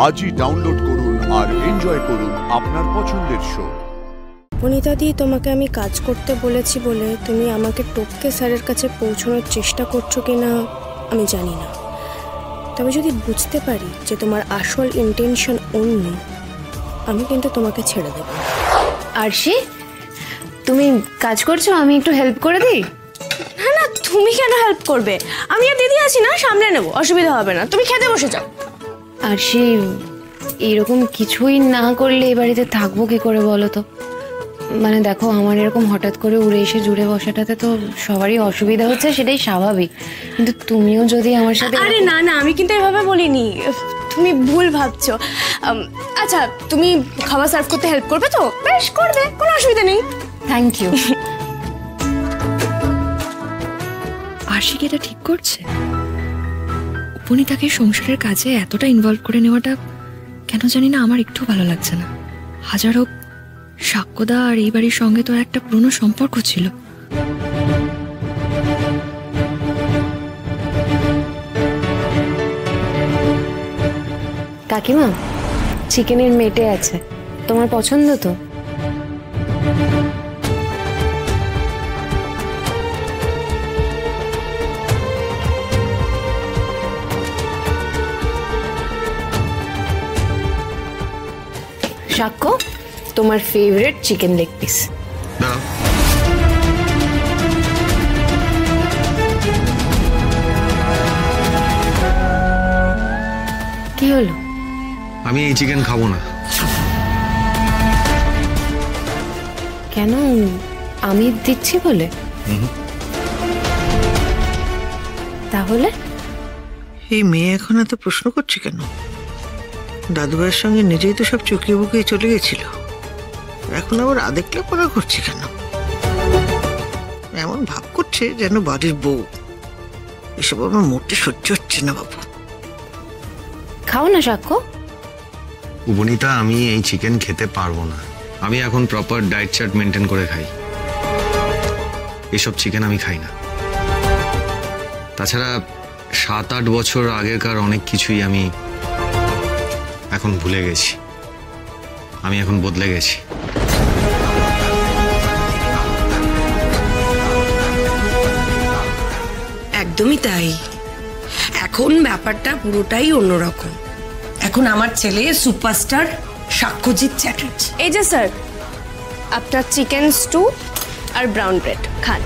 আজই ডাউনলোড করুন আর এনজয় করুন আপনার পছন্দের শো। বনিতা দি, তোমাকে আমি কাজ করতে বলেছি বলে তুমি আমাকে টপকে স্যারের কাছে পৌঁছানোর চেষ্টা করছো কিনা আমি জানি না, তবে যদি বুঝতে পারি যে তোমার আসল ইন্টেনশন অন্য, আমি কিন্তু তোমাকে ছেড়ে দেব। আরশি, তুমি কাজ করছো, আমি একটু হেল্প করে দিই? না না, তুমি কেন হেল্প করবে? আমি আর দিদি আছি না, সামনে নেবো, অসুবিধা হবে না। তুমি খেতে বসে যাও। আরশি, এরকম কিছুই না করলে এই বাড়িতে থাকবো কি করে বলো তো? মানে দেখো, আমার এরকম হঠাৎ করে উড়ে এসে জুড়ে বসাটাতে তো সবারই অসুবিধা হচ্ছে, সেটাই স্বাভাবিক। কিন্তু তুমিও যদি আমার সাথে... আরে না না, আমি কিন্তু এভাবে বলিনি, তুমি ভুল ভাবছো। আচ্ছা, তুমি খাবার সার্ভ করতে হেল্প করবে তো? বেশ, করবে, কোনো অসুবিধা নেই। Thank you. আরশি কি এটা ঠিক করছে? উপনীতাকে সংসারের কাজে এতটা ইনভলভ করে নেওয়াটা কেন জানি না আমার একটু ভালো লাগছে না। হাজার হোক, সাক্ষ্যদা আর এই বাড়ির সঙ্গে তো একটা পুরনো সম্পর্ক ছিল। কাকিমা, চিকেনের মেটে আছে, তোমার পছন্দ তো? সাক্ষ্য, তোমার ফেভারিট চিকেন লেগ পিস। কি হলো? আমি এই চিকেন খাবো না। কেন? আমি দিচ্ছি বলে? তাহলে এই মেয়ে এখন এত প্রশ্ন করছে কেন? দাদুভাইয়ের সঙ্গে নিজেই তো সব চুকিয়ে বুকিয়ে চলে গেছিল, এখন আবার আদেকলে পড়া করছে কেন? এমন ভাব করছে যেন বাড়ির বউ। এসব আমার মোটে সহ্য হচ্ছে না বাবু। খাও না সাক্ষ্য। উপনীতা, আমি এই চিকেন খেতে পারবো না। আমি এখন প্রপার ডায়েট চার্ট মেনটেন করে খাই, এসব চিকেন আমি খাই না। তাছাড়া 7-8 বছর আগেকার অনেক কিছুই আমি এখন ভুলে গেছি। আমি এখন বদলে গেছি। একদমই তাই। এখন ব্যাপারটা পুরোটাই অন্যরকম। এখন আমার ছেলে সুপারস্টার সাক্ষ্যজিৎ চ্যাটার্জি। এই যে স্যার, আপনার চিকেন স্টু আর ব্রাউন ব্রেড খান।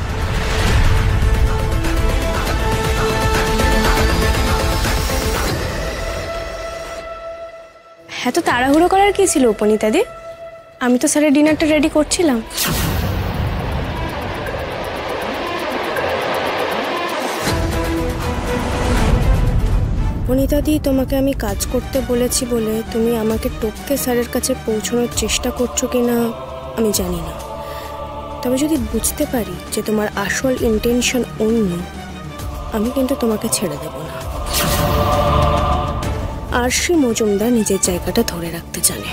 এত তাড়াহুড়ো করার কি ছিল উপনীতাদি? আমি তো স্যারের ডিনারটা রেডি করছিলাম। উপনীতাদি, তোমাকে আমি কাজ করতে বলেছি বলে তুমি আমাকে টপকে স্যারের কাছে পৌঁছানোর চেষ্টা করছো কিনা আমি জানি না, তবে যদি বুঝতে পারি যে তোমার আসল ইন্টেনশন অন্য, আমি কিন্তু তোমাকে ছেড়ে দেব না। আরশি মজুমদার নিজের জায়গাটা ধরে রাখতে জানে।